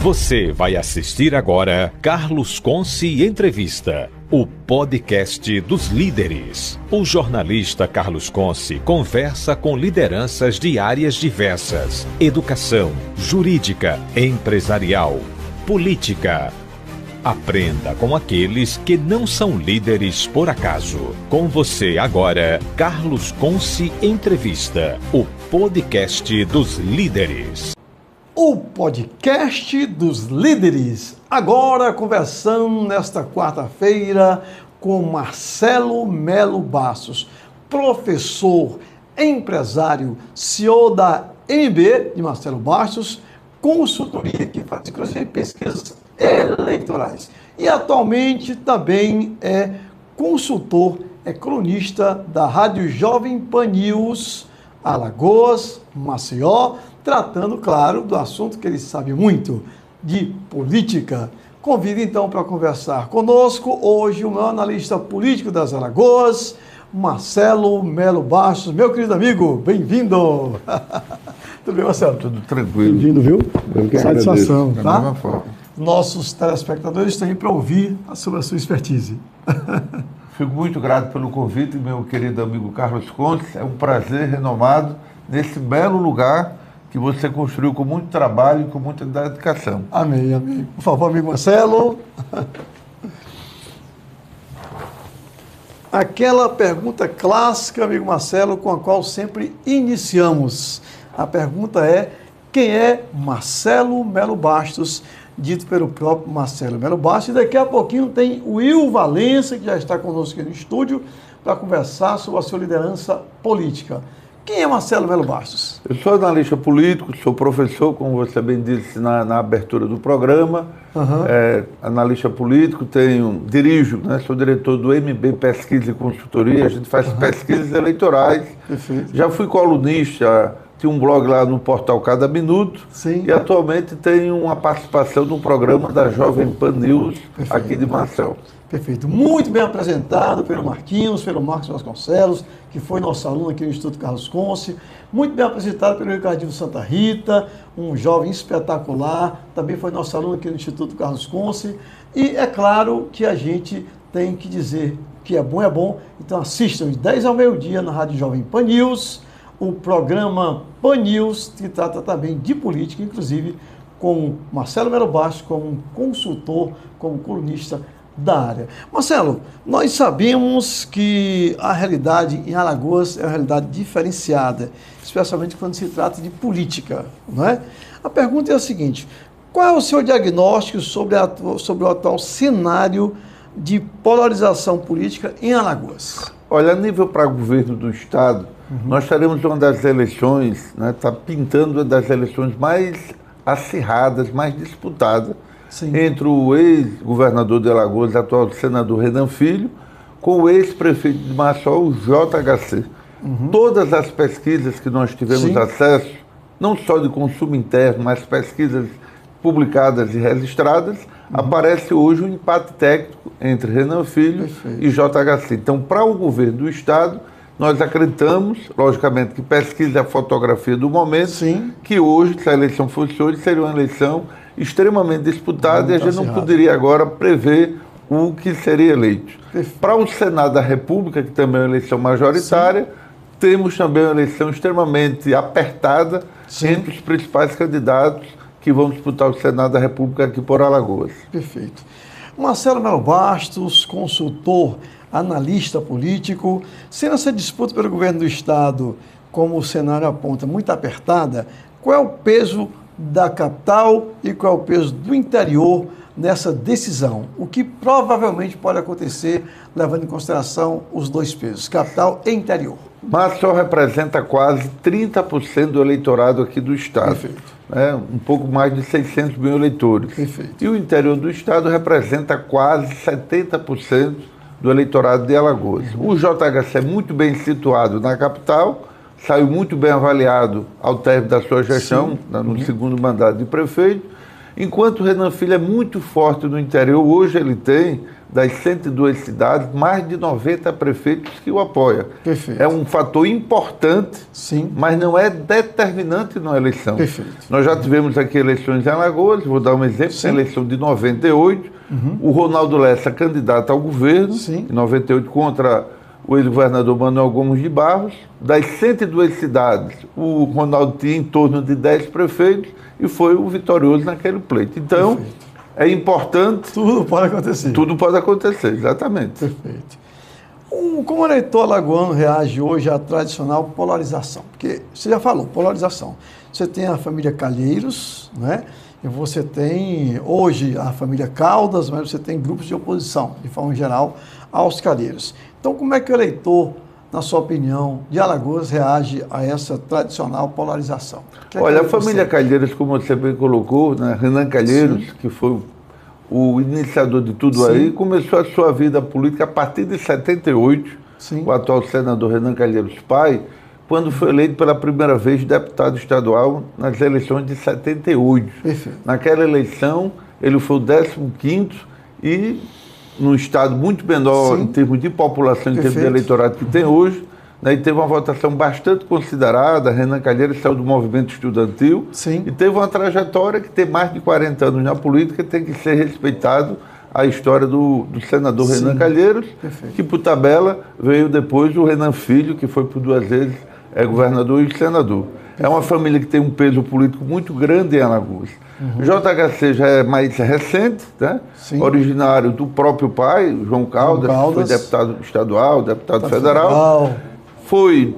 Você vai assistir agora Carlos Conce Entrevista, o podcast dos líderes. O jornalista Carlos Conce conversa com lideranças de áreas diversas: educação, jurídica, empresarial, política. Aprenda com aqueles que não são líderes por acaso. Com você agora, Carlos Conce Entrevista, o podcast dos líderes. O podcast dos líderes, agora conversando nesta quarta-feira com Marcelo Melo Bastos, professor, empresário, CEO da MB de Marcelo Bastos, consultoria que faz inclusive pesquisas eleitorais e atualmente também é consultor, é cronista da Rádio Jovem Pan News, Alagoas, Maceió, tratando, claro, do assunto que ele sabe muito, de política. Convido, então, para conversar conosco hoje o meu analista político das Alagoas, Marcelo Melo Bastos. Meu querido amigo, bem-vindo! Tudo bem, Marcelo? Tudo tranquilo. Bem-vindo, viu? Satisfação, da tá? mesma forma. Nossos telespectadores estão aí para ouvir sobre a sua expertise. Fico muito grato pelo convite, meu querido amigo Carlos Conce. É um prazer renomado nesse belo lugar que você construiu com muito trabalho e com muita dedicação. Amém, amém. Por favor, amigo Marcelo. Aquela pergunta clássica, amigo Marcelo, com a qual sempre iniciamos. A pergunta é: quem é Marcelo Melo Bastos? Dito pelo próprio Marcelo Melo Bastos. E daqui a pouquinho tem o Will Valença, que já está conosco aqui no estúdio, para conversar sobre a sua liderança política. Quem é Marcelo Melo Bastos? Eu sou analista político, sou professor, como você bem disse na abertura do programa, analista político, dirijo, sou diretor do MB Pesquisa e Consultoria, a gente faz pesquisas eleitorais. Perfeito. Já fui colunista, tinha um blog lá no portal Cada Minuto. Sim. E atualmente tenho uma participação no programa da Jovem Pan News. Perfeito. Aqui de Marcel. Perfeito. Muito bem apresentado pelo Marquinhos, pelo Marcos Vasconcelos, que foi nosso aluno aqui no Instituto Carlos Conce. Muito bem apresentado pelo Ricardinho Santa Rita, um jovem espetacular, também foi nosso aluno aqui no Instituto Carlos Conce. E é claro que a gente tem que dizer que é bom, então assistam de 10 ao meio-dia na Rádio Jovem Pan News, o programa Pan News, que trata também de política, inclusive com Marcelo Melo Bastos como um consultor, como colunista da área. Marcelo, nós sabemos que a realidade em Alagoas é uma realidade diferenciada, especialmente quando se trata de política, não é? A pergunta é a seguinte: qual é o seu diagnóstico sobre o atual cenário de polarização política em Alagoas? Olha, a nível para governo do Estado, nós teremos uma das eleições, está pintando uma das eleições mais acirradas, mais disputadas, sim, entre o ex-governador de Alagoas, atual senador Renan Filho, com o ex-prefeito de Maceió, o JHC. Todas as pesquisas que nós tivemos, sim, acesso, não só de consumo interno, mas pesquisas publicadas e registradas, aparece hoje um empate técnico entre Renan Filho, perfeito, e JHC. Então, para o governo do Estado, nós acreditamos, logicamente, que pesquisa a fotografia do momento, sim, que hoje, se a eleição fosse hoje, seria uma eleição extremamente disputada, e a gente não poderia agora prever o que seria eleito. Para o Senado da República, que também é uma eleição majoritária, sim, temos também uma eleição extremamente apertada, sim, entre os principais candidatos que vão disputar o Senado da República aqui por Alagoas. Perfeito. Marcelo Melo Bastos, consultor, analista político, sendo essa disputa pelo governo do Estado, como o cenário aponta, muito apertada, qual é o peso da capital e qual é o peso do interior nessa decisão? O que provavelmente pode acontecer, levando em consideração os dois pesos, capital e interior? Maceió representa quase 30% do eleitorado aqui do Estado. Perfeito. Um pouco mais de 600 mil eleitores. Perfeito. E o interior do Estado representa quase 70% do eleitorado de Alagoas. O JHC é muito bem situado na capital, saiu muito bem avaliado ao término da sua gestão, no segundo mandato de prefeito, Enquanto o Renan Filho é muito forte no interior, hoje ele tem, das 102 cidades, mais de 90 prefeitos que o apoiam. Perfeito. É um fator importante, sim, mas não é determinante na eleição. Perfeito. Nós já tivemos aqui eleições em Alagoas, vou dar um exemplo, a eleição de 98, o Ronaldo Lessa candidato ao governo, sim, em 98 contra o ex-governador Manuel Gomes de Barros. Das 102 cidades, o Ronaldo tinha em torno de 10 prefeitos e foi o vitorioso naquele pleito. Então, perfeito, é importante... Tudo pode acontecer. Tudo pode acontecer, exatamente. Perfeito. Como o eleitor alagoano reage hoje à tradicional polarização? Porque você já falou, polarização. Você tem a família Calheiros, né? E você tem hoje a família Caldas, mas você tem grupos de oposição, de forma geral, aos Calheiros. Então, como é que o eleitor, na sua opinião, de Alagoas reage a essa tradicional polarização? Olha, a família Calheiros, como você bem colocou, né? Renan Calheiros, sim, que foi o iniciador de tudo, sim, aí, começou a sua vida política a partir de 78, sim, o atual senador Renan Calheiros pai, quando foi eleito pela primeira vez deputado estadual nas eleições de 78. Perfeito. Naquela eleição, ele foi o 15º e num estado muito menor, sim, em termos de população, em termos de eleitorado que tem hoje, né, e teve uma votação bastante considerada. Renan Calheiros saiu do movimento estudantil, sim, e teve uma trajetória que tem mais de 40 anos na política, tem que ser respeitado a história do senador, sim, Renan Calheiros, perfeito, que por tabela veio depois o Renan Filho, que foi por 2 vezes governador e senador. Perfeito. É uma família que tem um peso político muito grande em Alagoas. JHC já é mais recente, né? Originário do próprio pai, João Caldas, que foi deputado estadual, deputado federal. Foi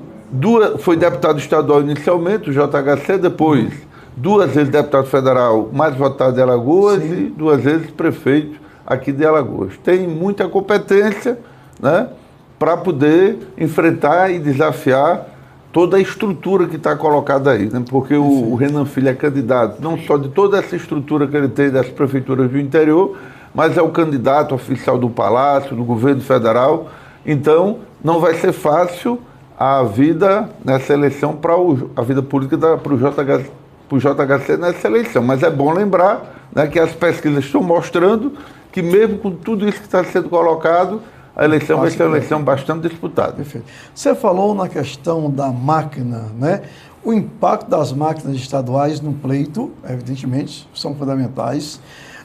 deputado estadual inicialmente, o JHC, depois 2 vezes deputado federal mais votado de Alagoas, sim, e 2 vezes prefeito aqui de Alagoas. Tem muita competência, né, para poder enfrentar e desafiar toda a estrutura que está colocada aí, né? Porque o Renan Filho é candidato não só de toda essa estrutura que ele tem das prefeituras do interior, mas é o candidato oficial do Palácio, do governo federal. Então, não vai ser fácil a vida nessa eleição, a vida política para o JHC nessa eleição. Mas é bom lembrar, né, que as pesquisas estão mostrando que mesmo com tudo isso que está sendo colocado, a eleição vai ser uma eleição bastante disputada. Perfeito. Você falou na questão da máquina, né? O impacto das máquinas estaduais no pleito, evidentemente, são fundamentais.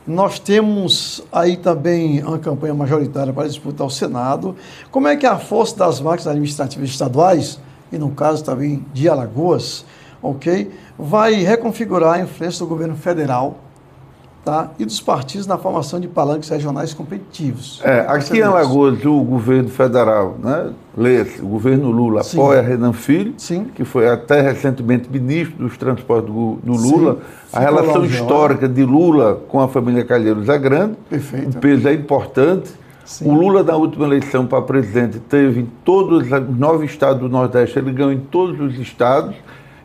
Nós temos aí também uma campanha majoritária para disputar o Senado. Como é que a força das máquinas administrativas estaduais, e no caso também de Alagoas, ok, vai reconfigurar a influência do governo federal, tá, e dos partidos na formação de palanques regionais competitivos? Aqui em Alagoas, o governo federal, né, o governo Lula, sim, apoia Renan Filho, sim, que foi até recentemente ministro dos transportes do Lula. Sim. A relação histórica de Lula com a família Calheiros é grande, perfeito, o peso é importante. Sim. O Lula, na última eleição para presidente, teve em todos os 9 estados do Nordeste, ele ganhou em todos os estados,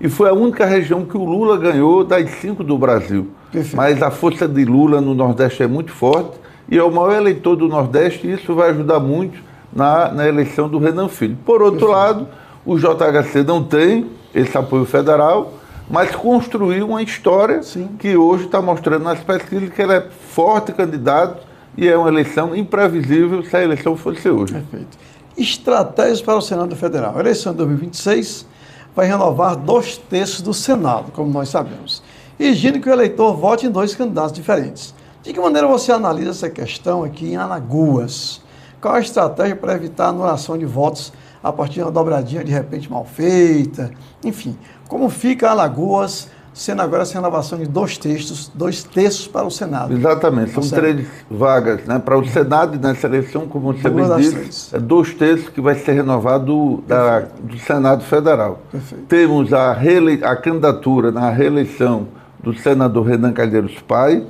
e foi a única região que o Lula ganhou das 5 do Brasil. Perfeito. Mas a força de Lula no Nordeste é muito forte e é o maior eleitor do Nordeste, e isso vai ajudar muito na eleição do Renan Filho. Por outro lado, o JHC não tem esse apoio federal, mas construiu uma história, sim, que hoje está mostrando nas pesquisas que ele é forte candidato e é uma eleição imprevisível se a eleição fosse hoje. Perfeito. Estratégias para o Senado Federal. A eleição de 2026 vai renovar 2/3 do Senado, como nós sabemos, exigindo que o eleitor vote em 2 candidatos diferentes. De que maneira você analisa essa questão aqui em Alagoas? Qual a estratégia para evitar a anulação de votos a partir de uma dobradinha de repente mal feita? Enfim, como fica Alagoas sendo agora essa renovação de 2/3 para o Senado? Exatamente, são 3 vagas, né, para o Senado, e nessa eleição, como você bem disse, é 2/3 que vai ser renovado do Senado Federal. Perfeito. Temos a candidatura na reeleição do senador Renan Calheiros pai.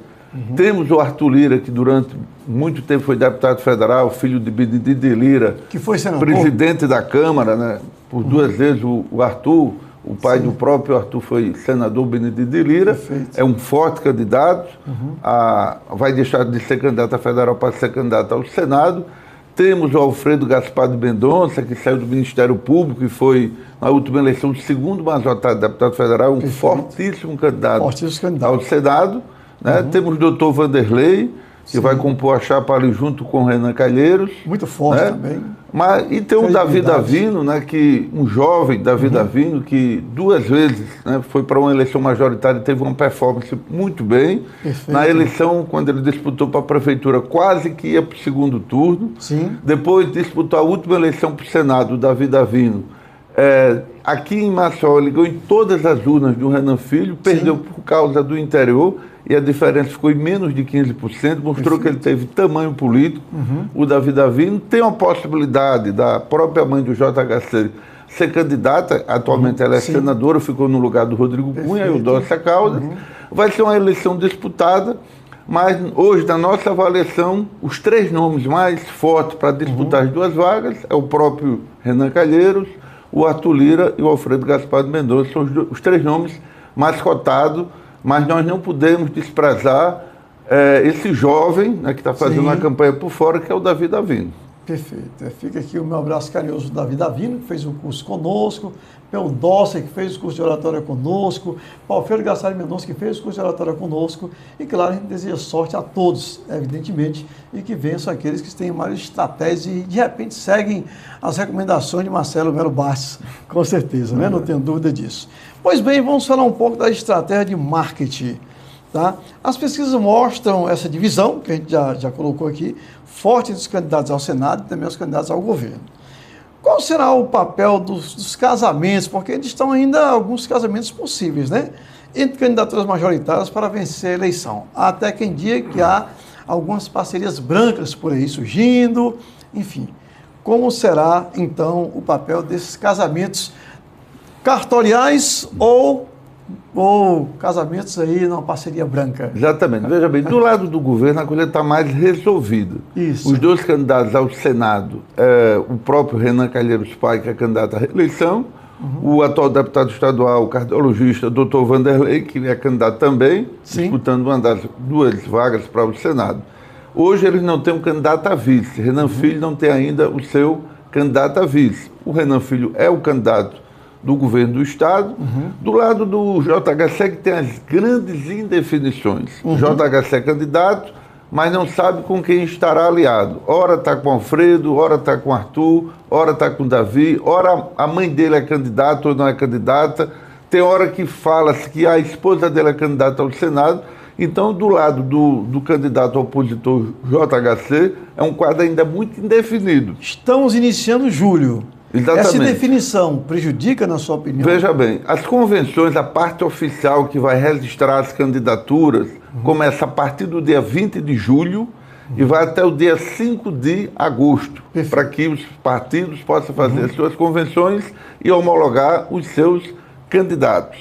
Temos o Arthur Lira, que durante muito tempo foi deputado federal, filho de Benedito de Lira, que foi senador, presidente da Câmara, né, por 2 vezes. O Arthur, o pai, sim, do próprio Arthur, foi senador Benedito de Lira. Perfeito. É um forte candidato, vai deixar de ser candidato a federal para ser candidato ao Senado. Temos o Alfredo Gaspar de Mendonça, que saiu do Ministério Público e foi, na última eleição, o 2º mais votado deputado federal, um fortíssimo candidato ao Senado. né? Temos o doutor Vanderlei, que vai compor a chapa ali junto com o Renan Calheiros. Muito forte, né? Também. E tem o Davi Davino, né, um jovem Davi Davino, que 2 vezes, né, foi para uma eleição majoritária e teve uma performance muito bem. Perfeito. Na eleição, quando ele disputou para a prefeitura, quase que ia para o segundo turno. Sim. Depois disputou a última eleição para o Senado, o Davi Davino. Aqui em Maceió, ele ganhou em todas as urnas do Renan Filho, perdeu por causa do interior, e a diferença ficou em menos de 15%, mostrou que ele teve tamanho político. O Davi Davino tem uma possibilidade da própria mãe do JHC ser candidata, atualmente ela é senadora, ficou no lugar do Rodrigo Cunha e o Dócia Caldas. Vai ser uma eleição disputada, mas hoje, na nossa avaliação, os 3 nomes mais fortes para disputar as 2 vagas é o próprio Renan Calheiros, o Arthur Lira e o Alfredo Gaspar de Mendonça. São os 3 nomes mais cotados, mas nós não podemos desprezar esse jovem, né, que está fazendo uma campanha por fora, que é o Davi Davino. Perfeito. Fica aqui o meu abraço carinhoso do Davi Davino, que fez um curso conosco, pelo Dócia, que fez o curso de oratória conosco, o Alfredo Gaspar de Mendonça, que fez o curso de oratória conosco, e claro, a gente deseja sorte a todos, evidentemente, e que vençam aqueles que têm mais estratégias e de repente seguem as recomendações de Marcelo Melo Bastos, com certeza, né? Não tenho dúvida disso. Pois bem, vamos falar um pouco da estratégia de marketing. Tá? As pesquisas mostram essa divisão, que a gente já colocou aqui, forte dos candidatos ao Senado e também os candidatos ao governo. Qual será o papel dos casamentos? Porque eles estão ainda alguns casamentos possíveis, né? Entre candidaturas majoritárias para vencer a eleição. Há até quem diga que há algumas parcerias brancas por aí surgindo, enfim. Como será, então, o papel desses casamentos cartoriais ou casamentos aí numa parceria branca? Exatamente. Veja bem, do lado do governo a coisa está mais resolvida. Isso. Os 2 candidatos ao Senado, o próprio Renan Calheiros Pai, que é candidato à reeleição, o atual deputado estadual, o cardiologista doutor Vanderlei, que é candidato também, disputando uma das 2 vagas para o Senado. Hoje eles não têm um candidato a vice. Renan Filho não tem ainda o seu candidato a vice. O Renan Filho é o candidato do governo do Estado, do lado do JHC, que tem as grandes indefinições. O JHC é candidato, mas não sabe com quem estará aliado. Ora está com Alfredo, ora está com Arthur, ora está com Davi, ora a mãe dele é candidata ou não é candidata. Tem hora que fala-se que a esposa dele é candidata ao Senado. Então, do lado do candidato opositor JHC, é um quadro ainda muito indefinido. Estamos iniciando julho. Exatamente. Essa definição prejudica, na sua opinião? Veja bem, as convenções, a parte oficial que vai registrar as candidaturas, começa a partir do dia 20 de julho e vai até o dia 5 de agosto, para que os partidos possam fazer as suas convenções e homologar os seus candidatos.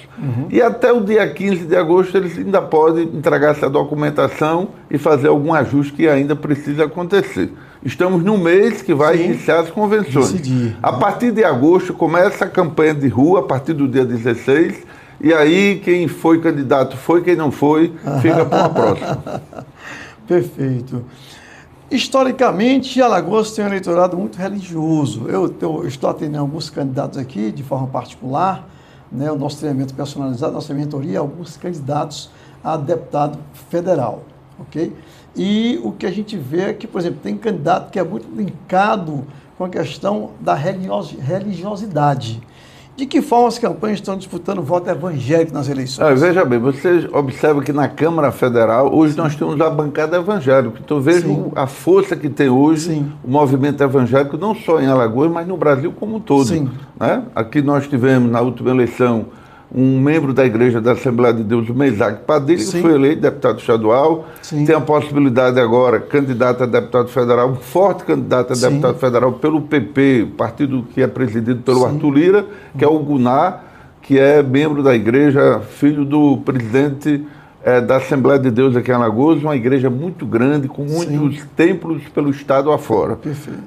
E até o dia 15 de agosto eles ainda podem entregar essa documentação e fazer algum ajuste que ainda precisa acontecer. Estamos no mês que vai iniciar as convenções. A partir de agosto começa a campanha de rua, a partir do dia 16, e aí quem foi candidato foi, quem não foi, fica para uma próxima. Perfeito. Historicamente, Alagoas tem um eleitorado muito religioso. Eu estou atendendo alguns candidatos aqui, de forma particular, né, o nosso treinamento personalizado, nossa mentoria, alguns candidatos a deputado federal, ok? E o que a gente vê é que, por exemplo, tem candidato que é muito linkado com a questão da religiosidade. De que forma as campanhas estão disputando voto evangélico nas eleições? Veja bem, você observa que na Câmara Federal, hoje nós temos a bancada evangélica. Então veja a força que tem hoje o movimento evangélico, não só em Alagoas, mas no Brasil como um todo. Né? Aqui nós tivemos, na última eleição, um membro da Igreja da Assembleia de Deus, o Meisac Padilha, que foi eleito deputado estadual. Tem a possibilidade agora, candidato a deputado federal, um forte candidato a deputado federal pelo PP, partido que é presidido pelo Arthur Lira, que é o Guná, que é membro da igreja, filho do presidente da Assembleia de Deus aqui em Alagoas, uma igreja muito grande, com muitos templos pelo estado afora.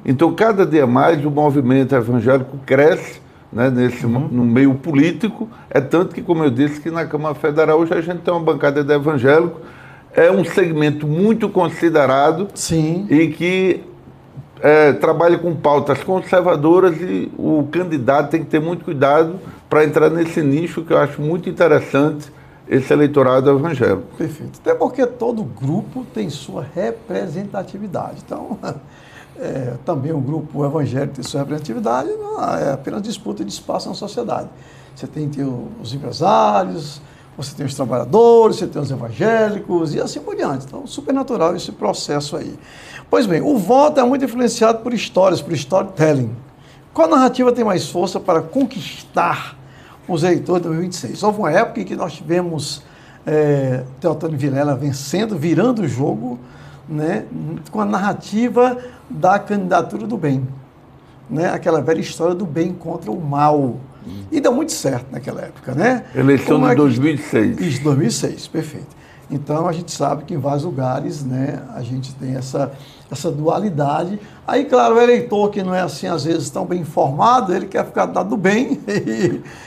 Então, cada dia mais, o movimento evangélico cresce, né, no meio político, é tanto que, como eu disse, que na Câmara Federal hoje a gente tem uma bancada de evangélico, é um segmento muito considerado e que trabalha com pautas conservadoras, e o candidato tem que ter muito cuidado para entrar nesse nicho que eu acho muito interessante, esse eleitorado evangélico. Perfeito. Até porque todo grupo tem sua representatividade. Então, também o grupo evangélico tem sua representatividade, não é apenas disputa de espaço na sociedade. Você tem os empresários, você tem os trabalhadores, você tem os evangélicos e assim por diante. Então, super natural esse processo aí. Pois bem, o voto é muito influenciado por histórias, por storytelling. Qual narrativa tem mais força para conquistar os eleitores de 2026? Houve uma época em que nós tivemos Teotônio Vilela vencendo, virando o jogo, né, com a narrativa da candidatura do bem. Né, aquela velha história do bem contra o mal. E deu muito certo naquela época, né? Eleição de 2006. Isso, 2006, perfeito. Então, a gente sabe que em vários lugares, né, a gente tem essa dualidade. Aí, claro, o eleitor que não é assim, às vezes, tão bem informado, ele quer ficar do lado do bem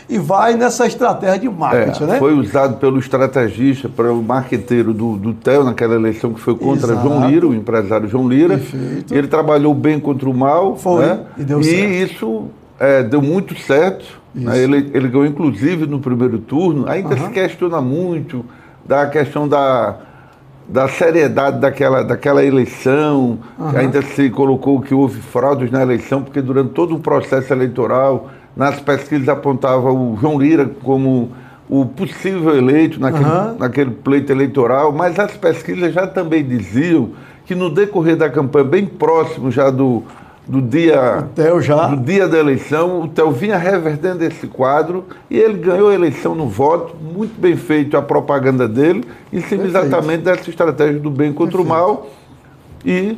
e vai nessa estratégia de marketing, né? Foi usado pelo estrategista, pelo marqueteiro do TEL, naquela eleição que foi contra Exato. João Lira, o empresário João Lira. Perfeito. Ele trabalhou bem contra o mal. Foi, né? e deu certo. E isso deu muito certo. Né? Ele ganhou, inclusive, no primeiro turno. Ainda se questiona muito da questão da seriedade daquela eleição. Ainda se colocou que houve fraudes na eleição, porque durante todo o processo eleitoral, nas pesquisas apontava o João Lira como o possível eleito naquele pleito eleitoral, mas as pesquisas já também diziam que no decorrer da campanha, bem próximo já do dia da eleição, o TEL vinha revertendo esse quadro e ele ganhou a eleição no voto, muito bem feito a propaganda dele, em cima exatamente dessa estratégia do bem contra o mal, e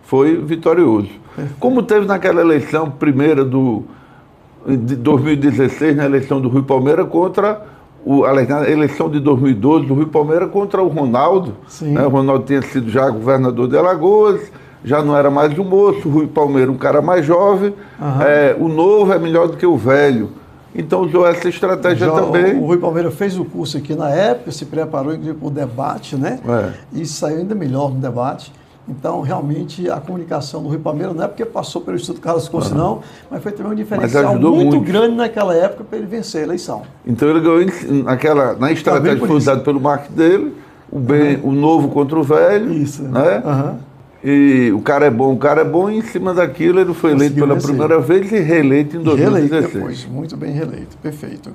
foi vitorioso. Como teve naquela eleição primeira de 2016, na eleição do Rui Palmeira na eleição de 2012 do Rui Palmeira contra o Ronaldo. Né? O Ronaldo tinha sido já governador de Alagoas, já não era mais um moço, o Rui Palmeira um cara mais jovem, o novo é melhor do que o velho. Então usou essa estratégia também. O Rui Palmeira fez o curso aqui na época, se preparou inclusive para o debate, né? E saiu ainda melhor no debate. Então, realmente, a comunicação do Rui Palmeira não é porque passou pelo Instituto Carlos Conce, não, mas foi também um diferencial muito grande naquela época para ele vencer a eleição. Então ele ganhou na estratégia que foi usada pelo marketing dele, o novo contra o velho. Isso. Né? E o cara é bom, e em cima daquilo ele foi eleito pela primeira vez e reeleito em 2016. Reeleito depois, muito bem reeleito, perfeito.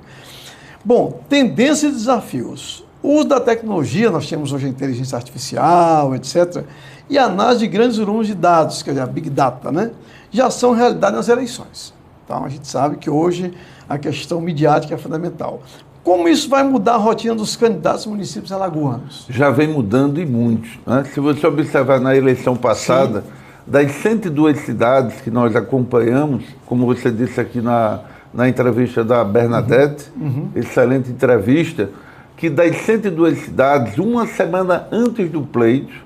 Bom, tendências e desafios. O uso da tecnologia, nós temos hoje a inteligência artificial, etc., e a análise de grandes volumes de dados, quer dizer, a Big Data, né, já são realidade nas eleições. Então, a gente sabe que hoje a questão midiática é fundamental. Como isso vai mudar a rotina dos candidatos dos municípios alagoanos? Já vem mudando e muito. Né? Se você observar na eleição passada, das 102 cidades que nós acompanhamos, como você disse aqui na entrevista da Bernadette, excelente entrevista, que das 102 cidades, uma semana antes do pleito,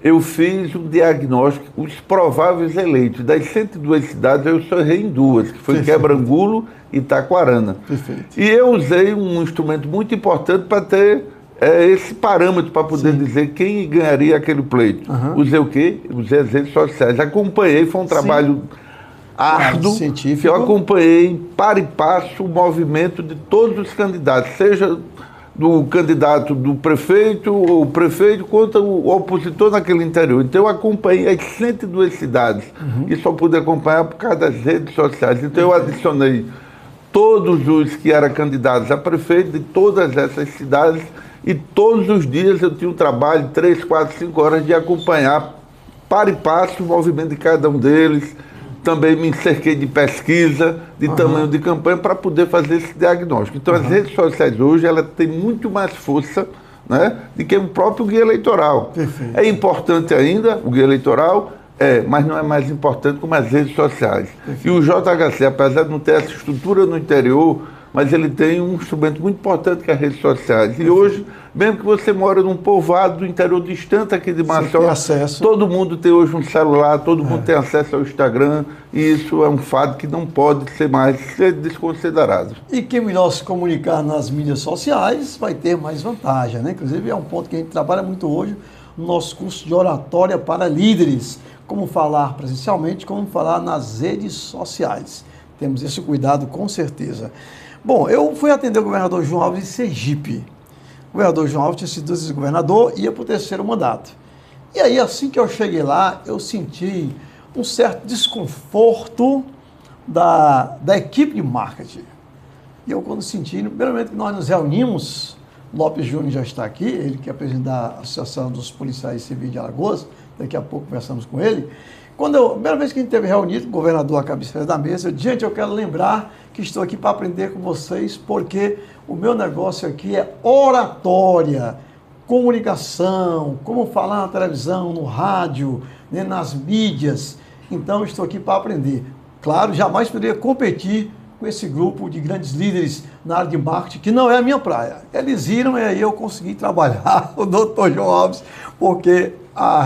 eu fiz um diagnóstico, os prováveis eleitos. Das 102 cidades, eu só errei em duas, que foi Quebrangulo e Itaquarana. Perfeito. E eu usei um instrumento muito importante para ter esse parâmetro, para poder dizer quem ganharia aquele pleito. Usei o quê? Usei as redes sociais. Acompanhei, foi um trabalho árduo, científico. Que eu acompanhei para e passo o movimento de todos os candidatos, seja do candidato do prefeito, ou o prefeito contra o opositor naquele interior. Então eu acompanhei as 102 cidades e só pude acompanhar por causa das redes sociais. Então eu adicionei todos os que eram candidatos a prefeito de todas essas cidades e todos os dias eu tinha um trabalho de 3, 4, 5 horas de acompanhar para e passo o movimento de cada um deles. Também me cerquei de pesquisa, de tamanho de campanha, para poder fazer esse diagnóstico. Então, as redes sociais hoje, ela tem muito mais força, né, do que o próprio guia eleitoral. Perfeito. É importante ainda, o guia eleitoral, mas não é mais importante como as redes sociais. Perfeito. E o JHC, apesar de não ter essa estrutura no interior, mas ele tem um instrumento muito importante que é as redes sociais. E hoje, mesmo que você mora num povoado do interior distante aqui de Maceió, todo mundo tem hoje um celular, todo mundo tem acesso ao Instagram, e isso é um fato que não pode ser mais desconsiderado. E quem melhor se comunicar nas mídias sociais vai ter mais vantagem, né? Inclusive é um ponto que a gente trabalha muito hoje no nosso curso de oratória para líderes, como falar presencialmente, como falar nas redes sociais. Temos esse cuidado com certeza. Bom, eu fui atender o governador João Alves em Sergipe, o governador João Alves tinha sido vice-governador e ia para o 3º mandato. E aí, assim que eu cheguei lá, eu senti um certo desconforto da equipe de marketing. E eu, quando senti, primeiramente, nós nos reunimos, Lopes Júnior já está aqui, ele que é presidente da Associação dos Policiais Civis de Alagoas, daqui a pouco conversamos com ele. A primeira vez que a gente esteve reunido, o governador à cabeceira da mesa, eu disse, gente, eu quero lembrar que estou aqui para aprender com vocês, porque o meu negócio aqui é oratória, comunicação, como falar na televisão, no rádio, né, nas mídias. Então, estou aqui para aprender. Claro, jamais poderia competir com esse grupo de grandes líderes na área de marketing, que não é a minha praia. Eles viram e aí eu consegui trabalhar, o doutor João Alves, porque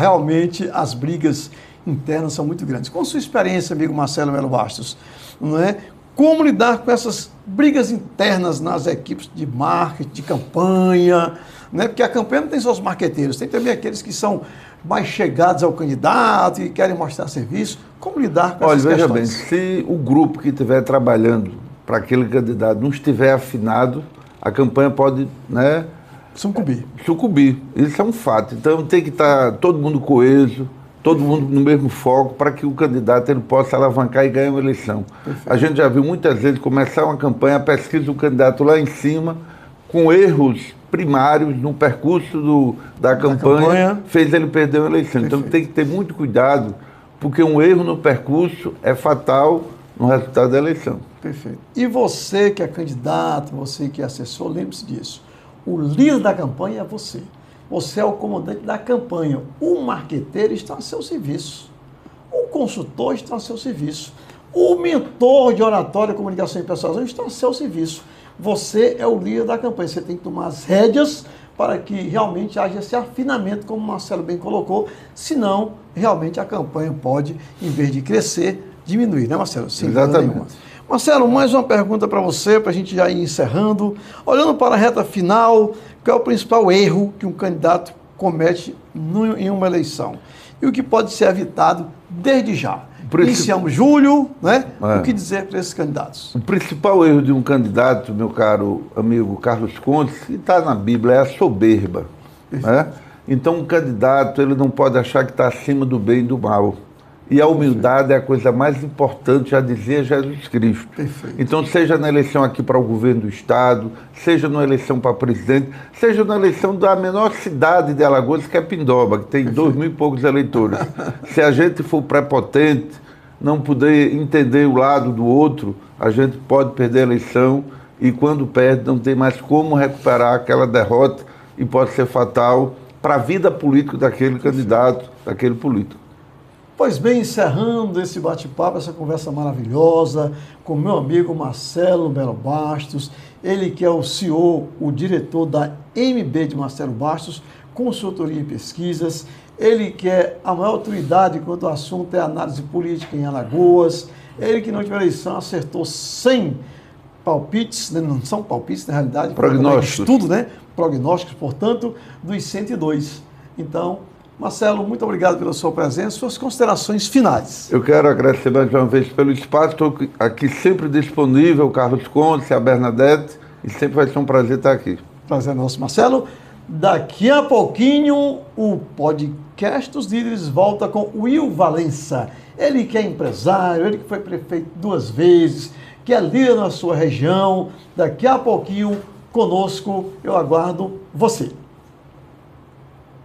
realmente as brigas internas são muito grandes. Com sua experiência, amigo Marcelo Melo Bastos, não é? Como lidar com essas brigas internas nas equipes de marketing, de campanha, né? Porque a campanha não tem só os marqueteiros, tem também aqueles que são mais chegados ao candidato e querem mostrar serviço. Como lidar com essas questões? Olha, veja bem, se o grupo que estiver trabalhando para aquele candidato não estiver afinado, a campanha pode, né, sucumbir. Isso é um fato. Então tem que estar todo mundo coeso, todo mundo no mesmo foco, para que o candidato ele possa alavancar e ganhar uma eleição. Perfeito. A gente já viu muitas vezes começar uma campanha, a pesquisa do candidato lá em cima, com erros primários no percurso da campanha, fez ele perder uma eleição. Perfeito. Então tem que ter muito cuidado, porque um erro no percurso é fatal no resultado da eleição. Perfeito. E você que é candidato, você que é assessor, lembre-se disso. O líder da campanha é você. Você é o comandante da campanha. O marqueteiro está a seu serviço. O consultor está a seu serviço. O mentor de oratória, comunicação e persuasão está a seu serviço. Você é o líder da campanha. Você tem que tomar as rédeas para que realmente haja esse afinamento, como o Marcelo bem colocou. Senão, realmente a campanha pode, em vez de crescer, diminuir, né, Marcelo? Sim, exatamente. Marcelo, mais uma pergunta para você, para a gente já ir encerrando. Olhando para a reta final, qual é o principal erro que um candidato comete em uma eleição? E o que pode ser evitado desde já? Iniciamos julho, né? O que dizer para esses candidatos? O principal erro de um candidato, meu caro amigo Carlos Contes, que está na Bíblia, é a soberba. Né? Então, um candidato ele não pode achar que está acima do bem e do mal. E a humildade é a coisa mais importante, já dizia Jesus Cristo. Perfeito. Então, seja na eleição aqui para o governo do Estado, seja na eleição para presidente, seja na eleição da menor cidade de Alagoas, que é Pindoba, que tem 2.000 e poucos eleitores. Se a gente for prepotente, não poder entender o lado do outro, a gente pode perder a eleição e, quando perde, não tem mais como recuperar aquela derrota e pode ser fatal para a vida política daquele candidato, daquele político. Pois bem, encerrando esse bate-papo, essa conversa maravilhosa com meu amigo Marcelo Melo Bastos, ele que é o CEO, o diretor da MB de Marcelo Bastos, consultoria e pesquisas, ele que é a maior autoridade quando o assunto é análise política em Alagoas, ele que na última eleição acertou 100 palpites, né? Não são palpites na realidade, prognósticos. Estudo, né? Prognósticos, portanto, dos 102. Então, Marcelo, muito obrigado pela sua presença, suas considerações finais. Eu quero agradecer mais uma vez pelo espaço, estou aqui sempre disponível, Carlos Contes, a Bernadette, e sempre vai ser um prazer estar aqui. Prazer nosso, Marcelo. Daqui a pouquinho, o podcast dos líderes volta com Will Valença. Ele que é empresário, ele que foi prefeito 2 vezes, que é líder na sua região. Daqui a pouquinho, conosco, eu aguardo você.